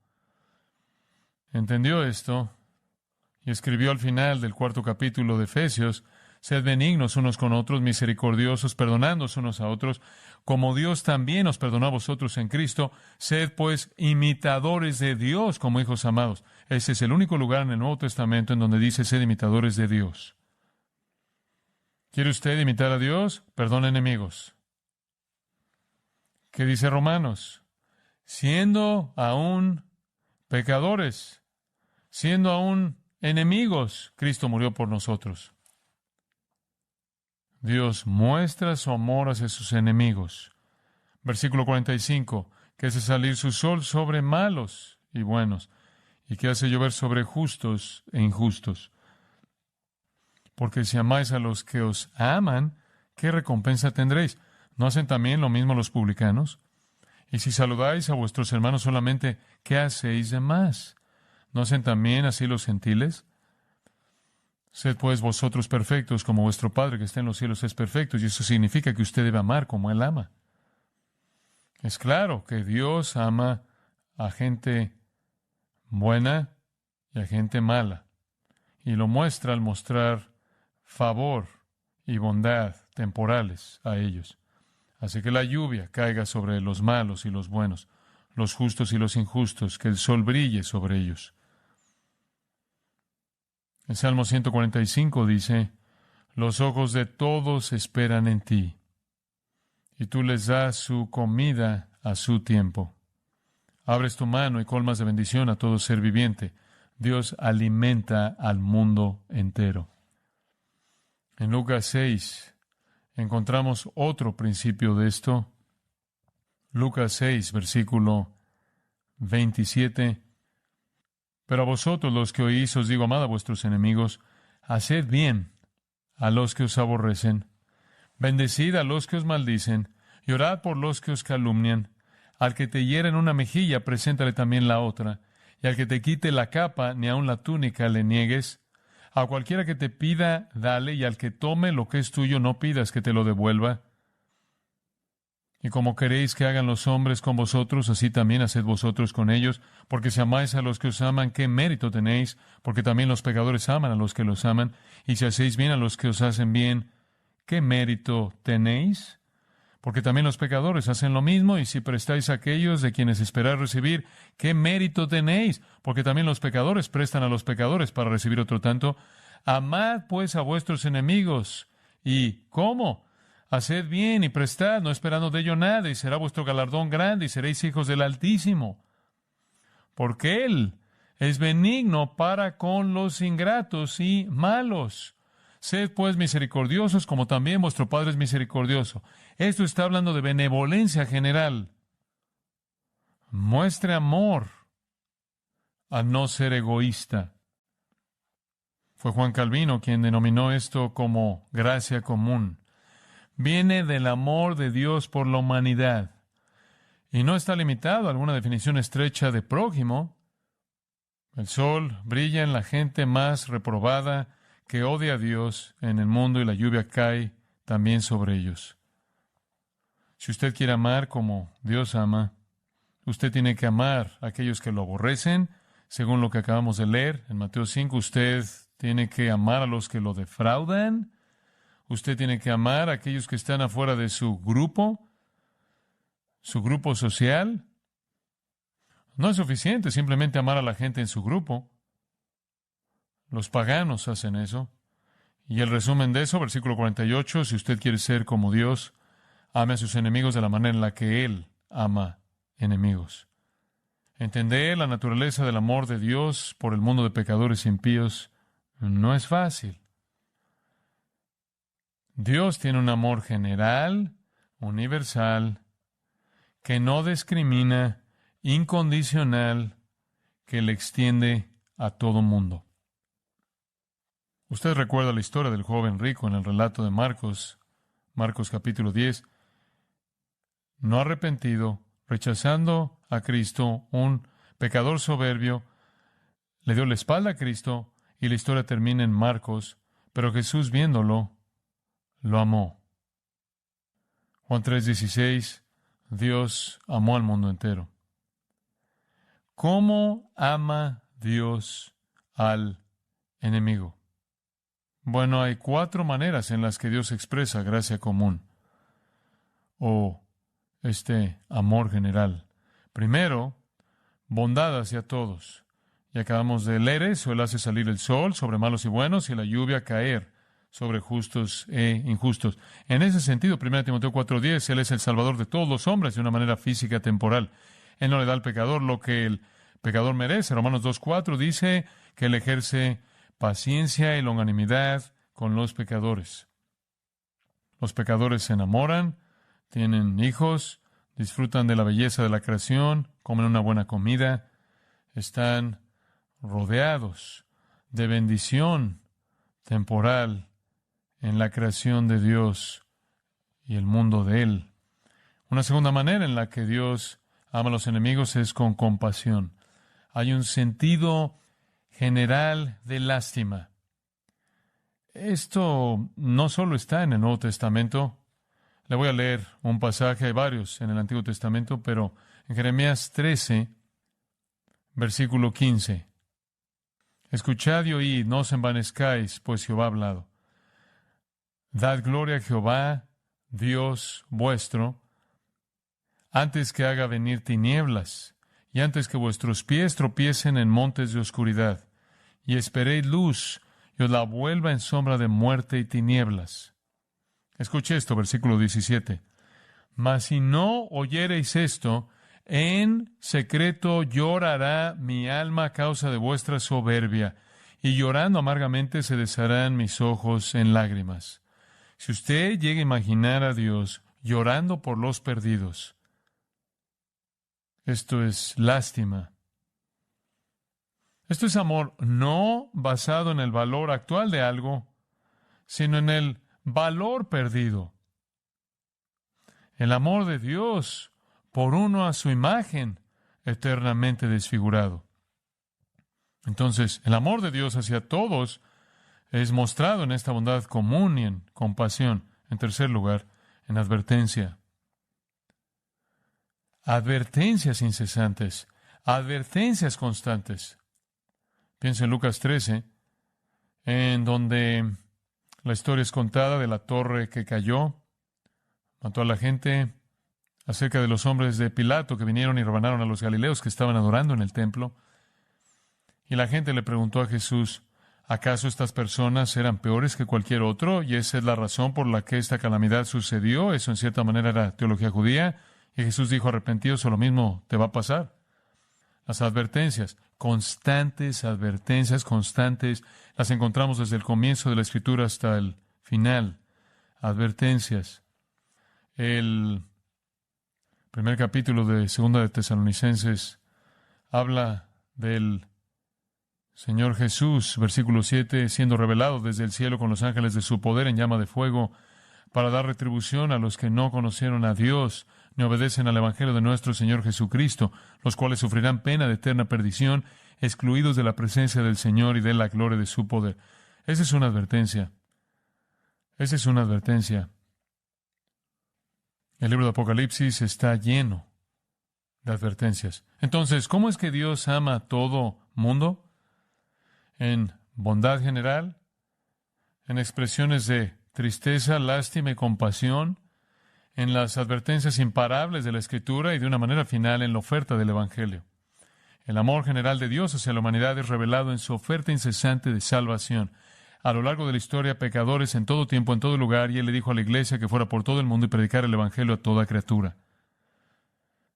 entendió esto y escribió al final del 4º capítulo de Efesios, sed benignos unos con otros, misericordiosos, perdonándoos unos a otros, como Dios también os perdonó a vosotros en Cristo, sed pues imitadores de Dios como hijos amados. Ese es el único lugar en el Nuevo Testamento en donde dice sed imitadores de Dios. ¿Quiere usted imitar a Dios? Perdone enemigos. ¿Qué dice Romanos? Siendo aún pecadores, siendo aún enemigos, Cristo murió por nosotros. Dios muestra su amor hacia sus enemigos. Versículo 45, que hace salir su sol sobre malos y buenos, y que hace llover sobre justos e injustos. Porque si amáis a los que os aman, ¿qué recompensa tendréis? ¿No hacen también lo mismo los publicanos? Y si saludáis a vuestros hermanos solamente, ¿qué hacéis de más? ¿No hacen también así los gentiles? Sed pues vosotros perfectos, como vuestro Padre que está en los cielos es perfecto, y eso significa que usted debe amar como Él ama. Es claro que Dios ama a gente buena y a gente mala, y lo muestra al mostrar favor y bondad temporales a ellos. Así que la lluvia caiga sobre los malos y los buenos, los justos y los injustos, que el sol brille sobre ellos. El Salmo 145 dice, los ojos de todos esperan en ti, y tú les das su comida a su tiempo. Abres tu mano y colmas de bendición a todo ser viviente. Dios alimenta al mundo entero. En Lucas 6 encontramos otro principio de esto. Lucas 6, versículo 27. Pero a vosotros los que oís os digo, amad a vuestros enemigos, haced bien a los que os aborrecen, bendecid a los que os maldicen, y orad por los que os calumnian. Al que te hiera en una mejilla, preséntale también la otra, y al que te quite la capa, ni aun la túnica le niegues. A cualquiera que te pida, dale, y al que tome lo que es tuyo, no pidas que te lo devuelva. Y como queréis que hagan los hombres con vosotros, así también haced vosotros con ellos, porque si amáis a los que os aman, ¿qué mérito tenéis? Porque también los pecadores aman a los que los aman, y si hacéis bien a los que os hacen bien, ¿qué mérito tenéis? Porque también los pecadores hacen lo mismo, y si prestáis a aquellos de quienes esperáis recibir, ¿qué mérito tenéis? Porque también los pecadores prestan a los pecadores para recibir otro tanto. Amad pues a vuestros enemigos. ¿Y cómo? Haced bien y prestad, no esperando de ello nada, y será vuestro galardón grande, y seréis hijos del Altísimo. Porque Él es benigno para con los ingratos y malos. Sed pues misericordiosos, como también vuestro Padre es misericordioso. Esto está hablando de benevolencia general. Muestre amor a no ser egoísta. Fue Juan Calvino quien denominó esto como gracia común. Viene del amor de Dios por la humanidad. Y no está limitado a alguna definición estrecha de prójimo. El sol brilla en la gente más reprobada que odia a Dios en el mundo, y la lluvia cae también sobre ellos. Si usted quiere amar como Dios ama, usted tiene que amar a aquellos que lo aborrecen, según lo que acabamos de leer en Mateo 5. Usted tiene que amar a los que lo defraudan. Usted tiene que amar a aquellos que están afuera de su grupo social. No es suficiente simplemente amar a la gente en su grupo. Los paganos hacen eso. Y el resumen de eso, versículo 48, si usted quiere ser como Dios, ame a sus enemigos de la manera en la que Él ama enemigos. Entender la naturaleza del amor de Dios por el mundo de pecadores impíos no es fácil. Dios tiene un amor general, universal, que no discrimina, incondicional, que le extiende a todo mundo. Usted recuerda la historia del joven rico en el relato de Marcos capítulo 10. No arrepentido, rechazando a Cristo, un pecador soberbio, le dio la espalda a Cristo, y la historia termina en Marcos, pero Jesús, viéndolo, lo amó. Juan 3:16, Dios amó al mundo entero. ¿Cómo ama Dios al enemigo? Bueno, hay 4 maneras en las que Dios expresa gracia común o este amor general. Primero, bondad hacia todos. Y acabamos de leer eso: Él hace salir el sol sobre malos y buenos, y la lluvia caer sobre justos e injustos. En ese sentido, 1 Timoteo 4:10, Él es el Salvador de todos los hombres de una manera física temporal. Él no le da al pecador lo que el pecador merece. Romanos 2:4 dice que Él ejerce paciencia y longanimidad con los pecadores. Los pecadores se enamoran, tienen hijos, disfrutan de la belleza de la creación, comen una buena comida, están rodeados de bendición temporal en la creación de Dios y el mundo de Él. Una segunda manera en la que Dios ama a los enemigos es con compasión. Hay un sentido general de lástima. Esto no solo está en el Nuevo Testamento. Le voy a leer un pasaje, hay varios en el Antiguo Testamento, pero en Jeremías 13, versículo 15. Escuchad y oíd, no os envanezcáis, pues Jehová ha hablado. Dad gloria a Jehová, Dios vuestro, antes que haga venir tinieblas, y antes que vuestros pies tropiecen en montes de oscuridad, y esperéis luz, y os la vuelva en sombra de muerte y tinieblas. Escuche esto, versículo 17. Mas si no oyereis esto, en secreto llorará mi alma a causa de vuestra soberbia, y llorando amargamente se desharán mis ojos en lágrimas. Si usted llega a imaginar a Dios llorando por los perdidos, esto es lástima. Esto es amor no basado en el valor actual de algo, sino en el valor perdido. El amor de Dios por uno a su imagen, eternamente desfigurado. Entonces, el amor de Dios hacia todos es mostrado en esta bondad común y en compasión. En tercer lugar, en advertencia. Advertencias incesantes, advertencias constantes. Piensa en Lucas 13, en donde la historia es contada de la torre que cayó, mató a la gente, acerca de los hombres de Pilato que vinieron y rebanaron a los galileos que estaban adorando en el templo. Y la gente le preguntó a Jesús, ¿acaso estas personas eran peores que cualquier otro? Y esa es la razón por la que esta calamidad sucedió. Eso en cierta manera era teología judía. Y Jesús dijo, arrepentidos, o lo mismo te va a pasar. Las advertencias, advertencias constantes, las encontramos desde el comienzo de la Escritura hasta el final. Advertencias. El primer capítulo de Segunda de Tesalonicenses habla del Señor Jesús, versículo 7, siendo revelado desde el cielo con los ángeles de su poder en llama de fuego, para dar retribución a los que no conocieron a Dios, ni obedecen al Evangelio de nuestro Señor Jesucristo, los cuales sufrirán pena de eterna perdición, excluidos de la presencia del Señor y de la gloria de su poder. Esa es una advertencia. Esa es una advertencia. El libro de Apocalipsis está lleno de advertencias. Entonces, ¿cómo es que Dios ama a todo mundo? En bondad general, en expresiones de tristeza, lástima y compasión, en las advertencias imparables de la Escritura y de una manera final en la oferta del Evangelio. El amor general de Dios hacia la humanidad es revelado en su oferta incesante de salvación. A lo largo de la historia, pecadores en todo tiempo, en todo lugar, y Él le dijo a la iglesia que fuera por todo el mundo y predicar el Evangelio a toda criatura.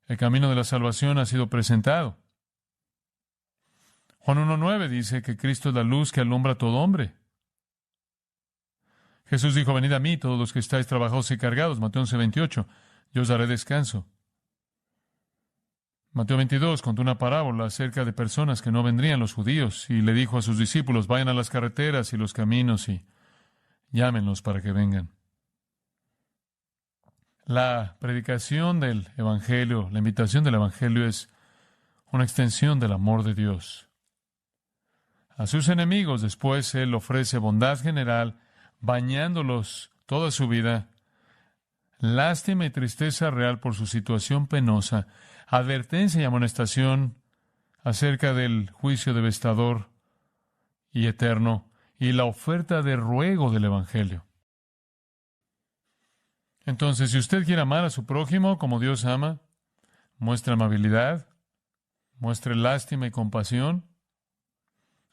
El camino de la salvación ha sido presentado. Juan 1:9 dice que Cristo es la luz que alumbra a todo hombre. Jesús dijo, venid a mí, todos los que estáis trabajados y cargados. Mateo 11:28, yo os daré descanso. Mateo 22 contó una parábola acerca de personas que no vendrían los judíos y le dijo a sus discípulos, vayan a las carreteras y los caminos y llámenlos para que vengan. La predicación del Evangelio, la invitación del Evangelio es una extensión del amor de Dios. A sus enemigos después Él ofrece bondad general, bañándolos toda su vida, lástima y tristeza real por su situación penosa, advertencia y amonestación acerca del juicio devastador y eterno, y la oferta de ruego del Evangelio. Entonces, si usted quiere amar a su prójimo como Dios ama, muestre amabilidad, muestre lástima y compasión,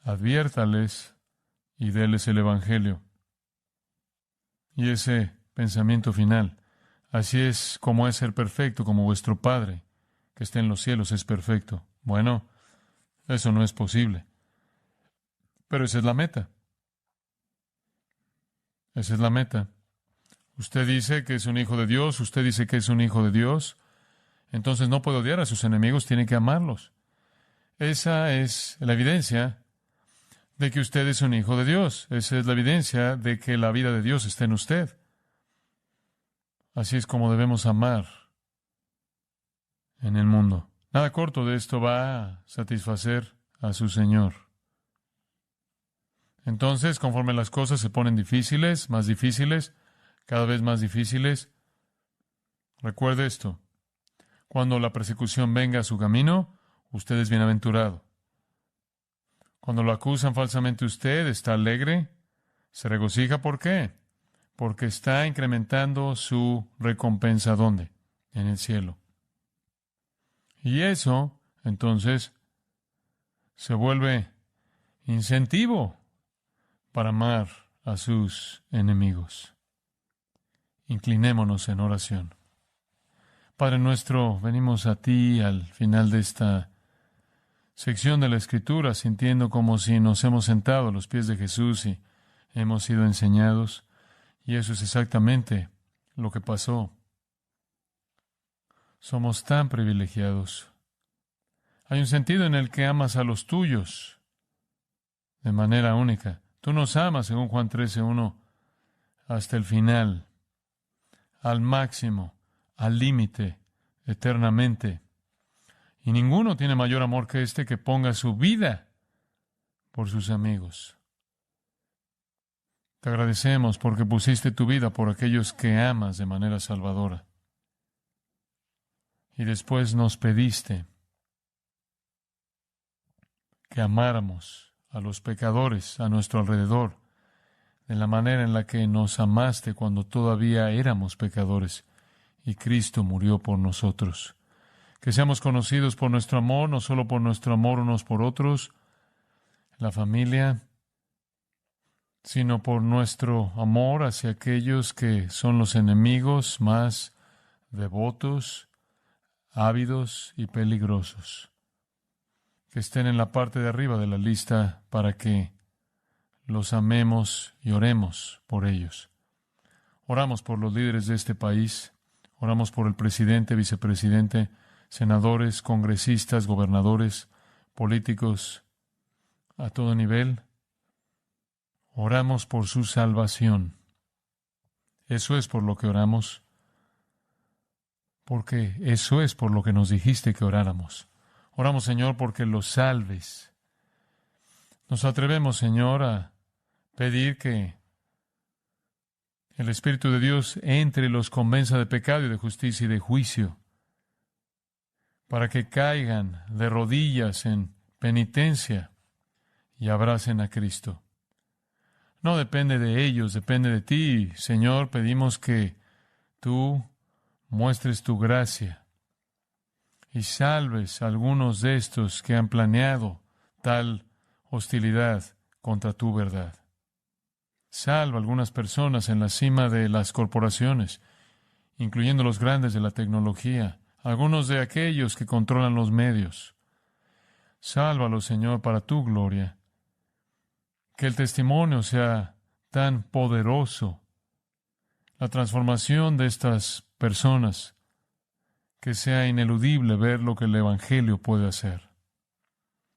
adviértales y déles el Evangelio. Y ese pensamiento final, así es como es ser perfecto, como vuestro Padre, que está en los cielos, es perfecto. Bueno, eso no es posible. Pero esa es la meta. Esa es la meta. Usted dice que es un hijo de Dios, usted dice que es un hijo de Dios, entonces no puede odiar a sus enemigos, tiene que amarlos. Esa es la evidencia de que usted es un hijo de Dios. Esa es la evidencia de que la vida de Dios está en usted. Así es como debemos amar en el mundo. Nada corto de esto va a satisfacer a su Señor. Entonces, conforme las cosas se ponen difíciles, cada vez más difíciles, recuerde esto. Cuando la persecución venga a su camino, usted es bienaventurado. Cuando lo acusan falsamente usted, está alegre, se regocija. ¿Por qué? porque está incrementando su recompensa. ¿Dónde? En el cielo. Y eso, entonces, se vuelve incentivo para amar a sus enemigos. Inclinémonos en oración. Padre nuestro, venimos a ti al final de esta sección de la Escritura, sintiendo como si nos hemos sentado a los pies de Jesús y hemos sido enseñados. Y eso es exactamente lo que pasó. Somos tan privilegiados. Hay un sentido en el que amas a los tuyos de manera única. Tú nos amas, según Juan 13:1, hasta el final, al máximo, al límite, eternamente. Y ninguno tiene mayor amor que este, que ponga su vida por sus amigos. Te agradecemos porque pusiste tu vida por aquellos que amas de manera salvadora. Y después nos pediste que amáramos a los pecadores a nuestro alrededor, de la manera en la que nos amaste cuando todavía éramos pecadores, y Cristo murió por nosotros. Que seamos conocidos por nuestro amor, no solo por nuestro amor unos por otros, la familia, sino por nuestro amor hacia aquellos que son los enemigos más devotos, ávidos y peligrosos. Que estén en la parte de arriba de la lista para que los amemos y oremos por ellos. Oramos por los líderes de este país, oramos por el presidente, vicepresidente, senadores, congresistas, gobernadores, políticos a todo nivel. Oramos por su salvación. Eso es por lo que oramos, porque eso es por lo que nos dijiste que oráramos. Oramos, Señor, porque los salves. Nos atrevemos, Señor, a pedir que el Espíritu de Dios entre y los convenza de pecado y de justicia y de juicio, para que caigan de rodillas en penitencia y abracen a Cristo. No depende de ellos, depende de ti. Señor, pedimos que tú muestres tu gracia y salves a algunos de estos que han planeado tal hostilidad contra tu verdad. Salva a algunas personas en la cima de las corporaciones, incluyendo los grandes de la tecnología, algunos de aquellos que controlan los medios. Sálvalos, Señor, para tu gloria. Que el testimonio sea tan poderoso, la transformación de estas personas, que sea ineludible ver lo que el Evangelio puede hacer.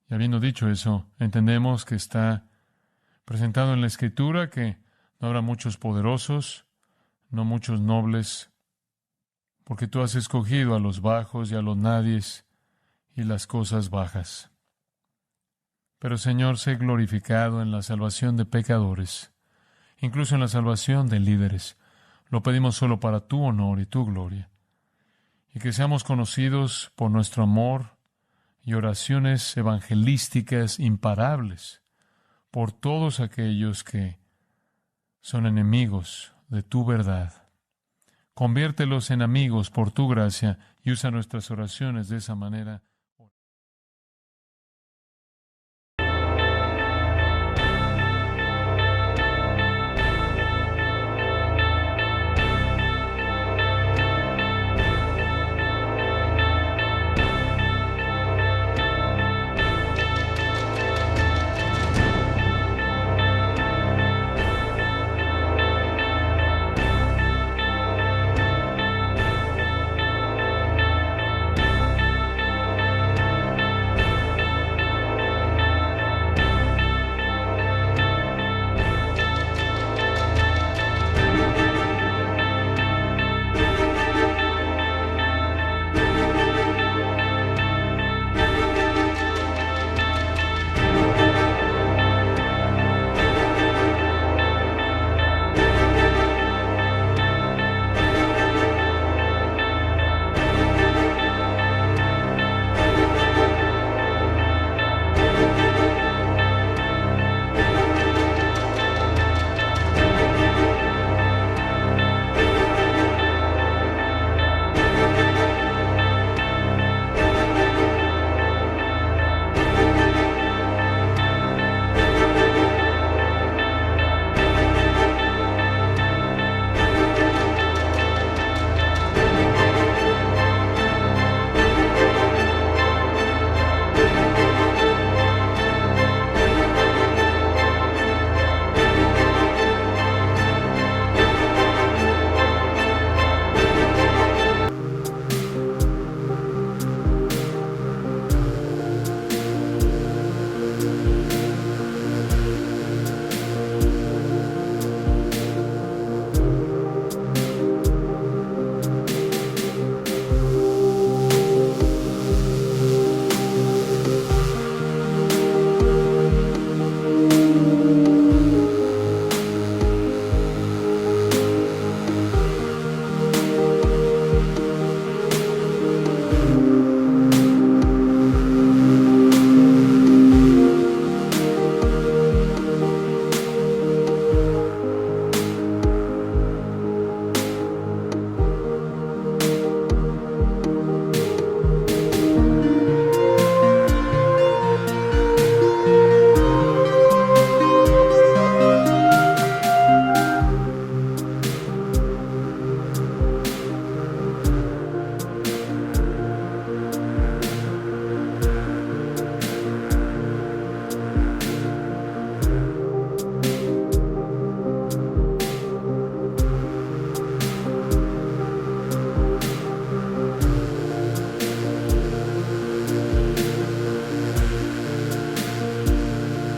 Y habiendo dicho eso, entendemos que está presentado en la Escritura que no habrá muchos poderosos, no muchos nobles, porque tú has escogido a los bajos y a los nadies y las cosas bajas. Pero, Señor, sé glorificado en la salvación de pecadores, incluso en la salvación de líderes. Lo pedimos solo para tu honor y tu gloria. Y que seamos conocidos por nuestro amor y oraciones evangelísticas imparables por todos aquellos que son enemigos de tu verdad. Conviértelos en amigos por tu gracia y usa nuestras oraciones de esa manera.